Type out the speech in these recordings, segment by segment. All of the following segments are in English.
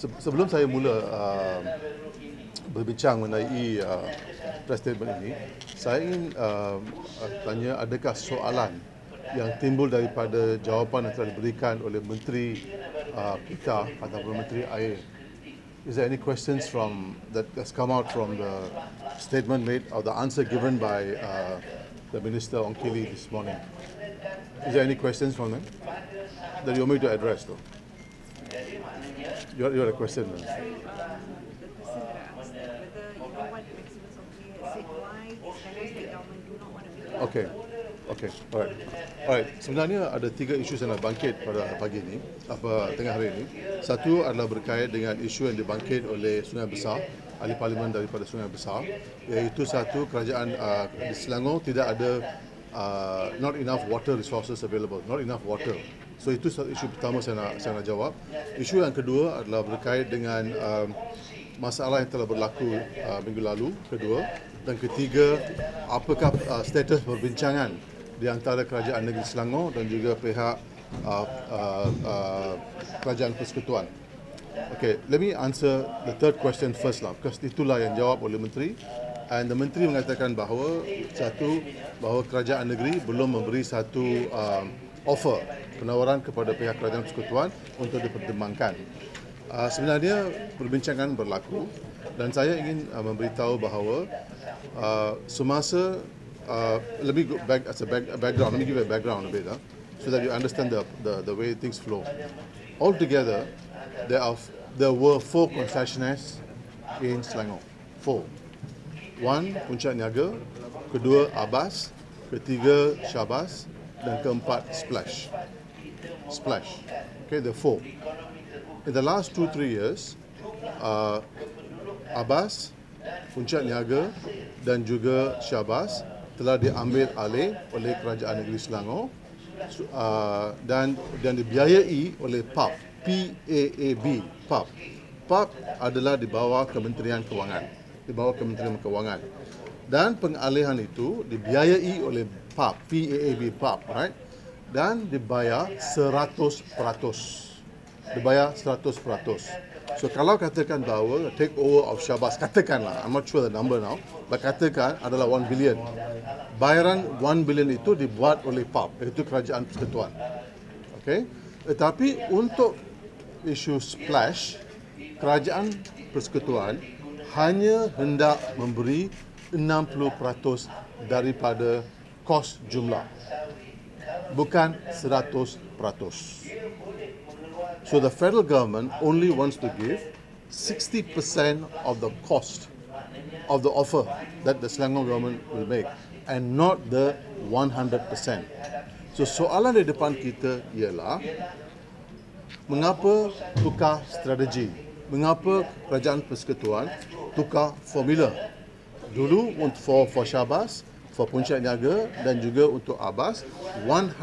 Sebelum saya mula berbincang mengenai press statement ini, saya ingin tanya adakah soalan yang timbul daripada jawapan yang telah diberikan oleh Menteri kita ataupun Menteri Air. Is there any questions that has come out from the statement made or the answer given by the Minister Ongkili this morning? Is there any questions from them that you want me to address though? You had a question. The question that I asked, whether you know what the President Ongkili has said, why the Selangor state government do not want to be Okay, alright. Sebenarnya ada 3 isu yang bangkit pada pagi ini, tengah hari ini. Satu adalah berkait dengan isu yang dibangkit oleh Sungai Besar, ahli parlimen daripada Sungai Besar, iaitu satu, kerajaan di Selangor tidak ada not enough water resources available, not enough water. So itu isu pertama saya nak jawab. Isu yang kedua adalah berkait dengan masalah yang telah berlaku minggu lalu, kedua. Dan ketiga, apakah status perbincangan di antara Kerajaan Negeri Selangor dan juga pihak Kerajaan Persekutuan. Okay, let me answer the third question first lah, because itulah yang jawab oleh Menteri. And the Menteri mengatakan bahawa bahawa Kerajaan Negeri belum memberi satu offer, penawaran kepada pihak Kerajaan Persekutuan untuk dipertimbangkan. Sebenarnya perbincangan berlaku dan saya ingin memberitahu bahawa semasa let me go back as a background. Let me give you a background a bit, so that you understand the way things flow. Altogether, there were 4 concessionaires in Selangor. 4. 1 Puncak Niaga, kedua Abbas, ketiga Syabas, dan keempat Splash. Okay, there are 4. In the last 2-3 years, Abbas, Puncak Niaga dan juga Syabas telah diambil alih oleh Kerajaan Negeri Selangor dan dibiayai oleh PAB, PAAB, PAB. PAB adalah di bawah Kementerian Kewangan. Dan pengalihan itu dibiayai oleh PAB, PAAB, PAB, right? Dan dibayar 100%. So kalau katakan bahawa take over of Syabas, katakanlah, I'm not sure the number now, but katakan adalah 1 billion. Bayaran 1 billion itu dibuat oleh PAB, iaitu Kerajaan Persekutuan. Okay? Tetapi untuk isu Splash, Kerajaan Persekutuan hanya hendak memberi 60% daripada kos jumlah, bukan 100%. So the federal government only wants to give 60% of the cost of the offer that the Selangor government will make, and not the 100%. So soalan di depan kita ialah, mengapa tukar strategi? Mengapa Kerajaan Persekutuan tukar formula? Dulu for Syabas, for Puncak Niaga dan juga untuk Abbas, 100%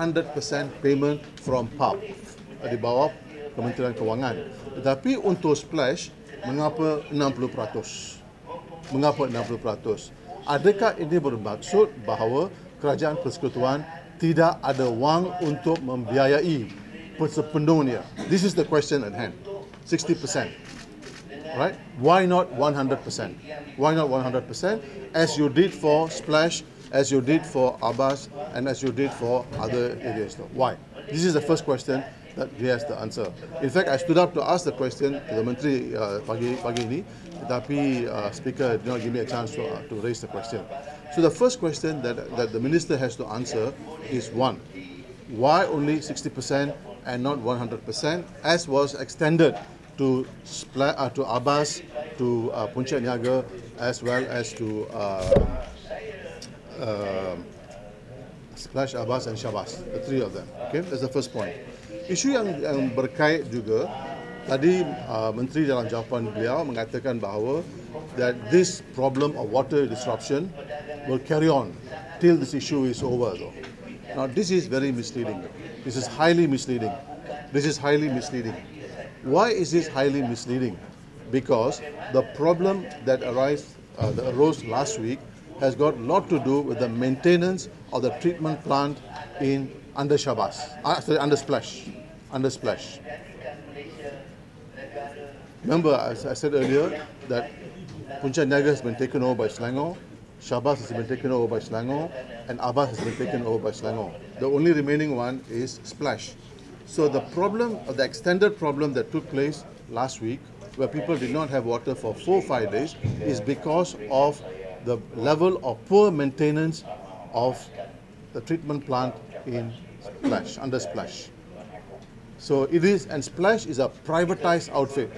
payment from PAB di bawah Kementerian Kewangan. Tetapi untuk Splash, mengapa 60%? Mengapa 60%? Adakah ini bermaksud bahawa Kerajaan Persekutuan tidak ada wang untuk membiayai sepenuhnya? This is the question at hand. 60%. Right? Why not 100%? Why not 100%? As you did for Splash, as you did for Abbas, and as you did for other areas. Why? This is the first question that he has to answer. In fact, I stood up to ask the question to the Menteri pagi ini, tetapi Speaker did not give me a chance to raise the question. So the first question that the Minister has to answer is, 1, why only 60% and not 100%, as was extended to Abbas, to Puncak Niaga, as well as to Splash, Abbas and Syabas, the 3 of them. Okay, that's the first point. Isu yang berkait juga, tadi Menteri dalam jawapan beliau mengatakan bahawa that this problem of water disruption will carry on till this issue is over. Now this is very misleading. This is highly misleading. Why is this highly misleading? Because the problem that arose last week has got a lot to do with the maintenance of the treatment plant under Splash. Remember, as I said earlier, that Puncak Niaga has been taken over by Selangor, Shabas has been taken over by Selangor, and Abbas has been taken over by Selangor. The only remaining one is Splash. So the problem, the extended problem that took place last week, where people did not have water for 4 or 5 days, is because of the level of poor maintenance of the treatment plant in Splash, under Splash. So it is, and Splash is a privatized outfit.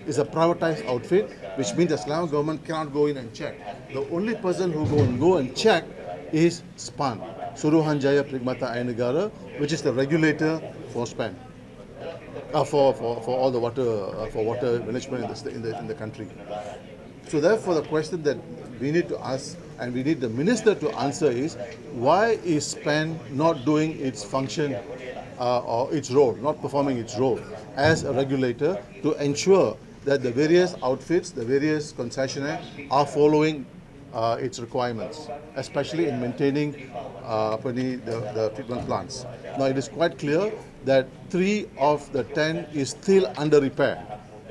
It's a privatized outfit, which means the Selangor government cannot go in and check. The only person who can go and check is SPAN, Suruhanjaya Perkhidmatan Air Negara, which is the regulator for SPAN, for all the water, for water management in the country. So therefore, the question that we need to ask, and we need the minister to answer, is why is SPAN not doing its function or its role, not performing its role as a regulator to ensure that the various outfits, the various concessionaires are following its requirements, especially in maintaining the treatment plants. Now it is quite clear that 3 of the 10 is still under repair.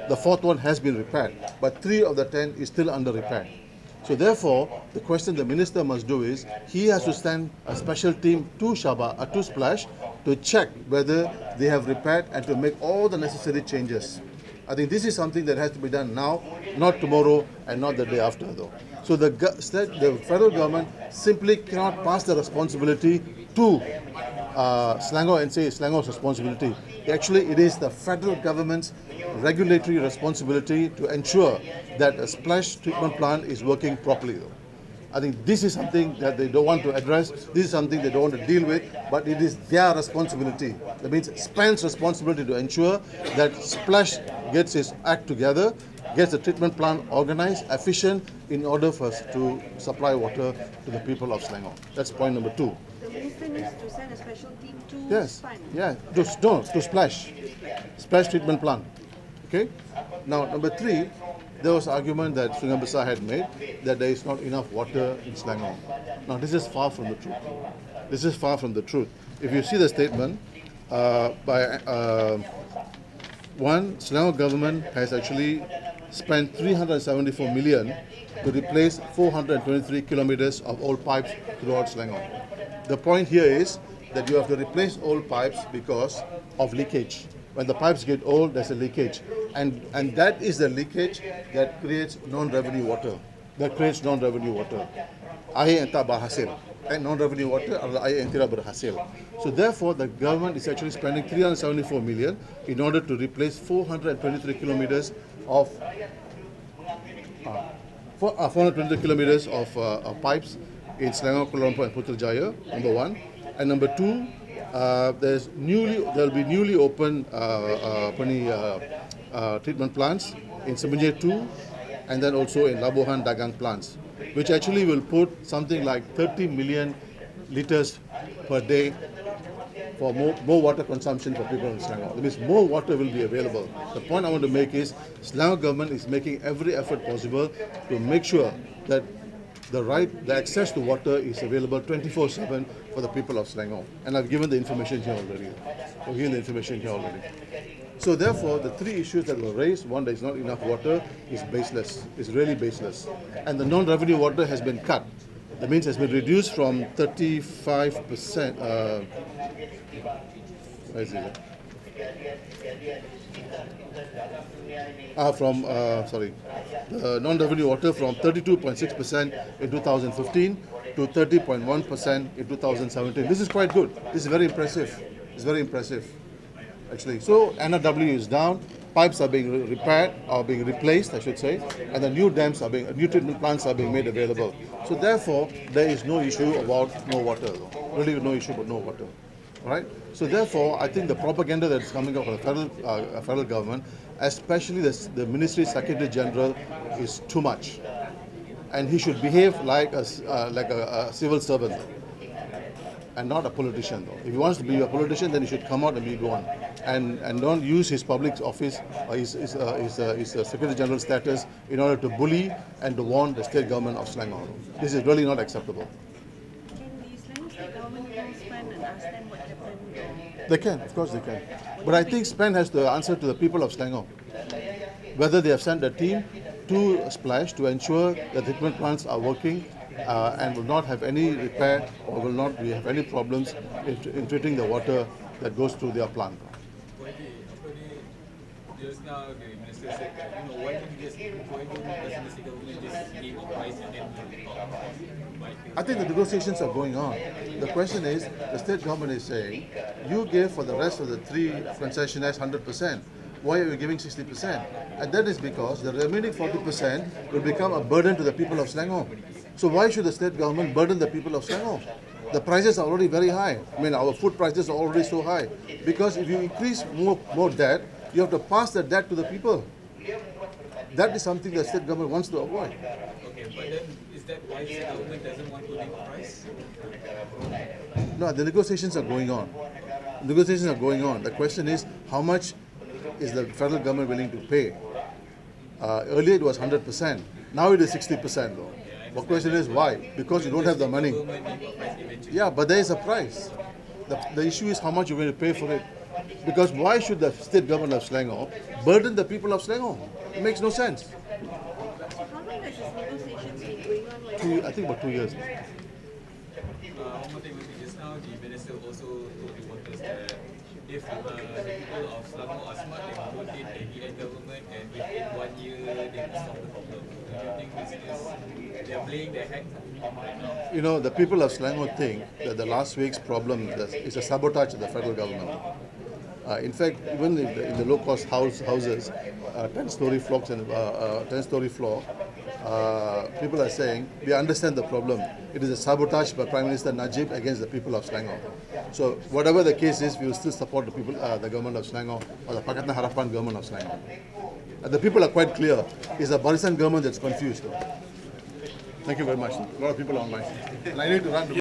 The 4th one has been repaired, but 3 of the 10 is still under repair. So therefore, the question the minister must do is, he has to send a special team to to Splash to check whether they have repaired and to make all the necessary changes. I think this is something that has to be done now, not tomorrow and not the day after though. So the federal government simply cannot pass the responsibility to Selangor and say it's Selangor's responsibility. Actually, it is the federal government's regulatory responsibility to ensure that a splash treatment plant is working properly. I think this is something that they don't want to address. This is something they don't want to deal with, but it is their responsibility. That means SPAN's responsibility to ensure that Splash gets its act together, gets the treatment plant organized, efficient, in order for us to supply water to the people of Selangor. That's point number 2. The minister needs to send a special team to SPAN. Yeah, to Splash. Splash treatment plant. Okay? Now, number 3, there was argument that Sungai Besar had made that there is not enough water in Selangor. Now, this is far from the truth. This is far from the truth. If you see the statement, Selangor government has actually spent 374 million to replace 423 kilometers of old pipes throughout Selangor. The point here is that you have to replace old pipes because of leakage. When the pipes get old, there's a leakage. And that is the leakage that creates non-revenue water. Air yang tak berhasil. And non-revenue water adalah air yang tidak berhasil. So therefore, the government is actually spending 374 million in order to replace 423 kilometers of 423 kilometers of pipes in Selangor, Kuala Lumpur, and Putrajaya. Number 1, and number 2, there will be newly opened treatment plants in Semenjai 2, and then also in Labuhan Dagang plants, which actually will put something like 30 million liters per day for more water consumption for people in Selangor. That means more water will be available. The point I want to make is Selangor government is making every effort possible to make sure that the access to water is available 24/7 for the people of Selangor. And I've given the information here already. So therefore, the 3 issues that were raised, one, there is not enough water, is baseless. It's really baseless. And the non-revenue water has been cut. That means it has been reduced from 35%. Where is it? Non-revenue water from 32.6% in 2015 to 30.1% in 2017. This is quite good. This is very impressive. It's very impressive, actually. So NRW is down. Pipes are being repaired, or being replaced, I should say, and the new new treatment plants are being made available. So therefore, there is no issue about no water. Really, no issue about no water. Right? So therefore, I think the propaganda that is coming out from the federal government, especially the Ministry Secretary General, is too much, and he should behave like a civil servant and not a politician. Though, if he wants to be a politician, then he should come out and be one, and don't use his public office or his Secretary General status in order to bully and to warn the state government of Selangor. This is really not acceptable. They can, of course they can. But I think SPAN has to answer to the people of Selangor. whether they have sent a team to Splash to ensure that the treatment plants are working and will not have any repair or will not have any problems in treating the water that goes through their plant. Just now the minister said that, why doesn't the state government just give a price and then I think the negotiations are going on. The question is, the state government is saying, you give for the rest of the 3 concessionaires 100%. Why are you giving 60%? And that is because the remaining 40% will become a burden to the people of Selangor. So why should the state government burden the people of Selangor? The prices are already very high. I mean, our food prices are already so high. Because if you increase more debt, you have to pass the debt to the people. That is something the state government wants to avoid. Okay, but then is that why the government doesn't want to leave a price? No, the negotiations are going on. Negotiations are going on. The question is, how much is the federal government willing to pay? Earlier it was 100%. Now it is 60% though. The question is why? Because you don't have the money. Yeah, but there is a price. The issue is how much you're going to pay for it. Because why should the state government of Selangor burden the people of Selangor? It makes no sense. How long has this negotiations been going on? Like I think about 2 years. One more thing, just now the minister also told reporters that if the people of Selangor are smart, they will rotate the DN government and within 1 year they will solve the problem. Do you think this is, they're playing their hand right now? The people of Selangor think that the last week's problem is a sabotage of the federal government. In fact, even in the low-cost houses, 10-story flocks and 10-story floor, people are saying, we understand the problem. It is a sabotage by Prime Minister Najib against the people of Selangor. So whatever the case is, we will still support the people, the government of Selangor, or the Pakatan Harapan government of Selangor. The people are quite clear. It's the Barisan government that's confused. Thank you very much. A lot of people are online. And I need to run to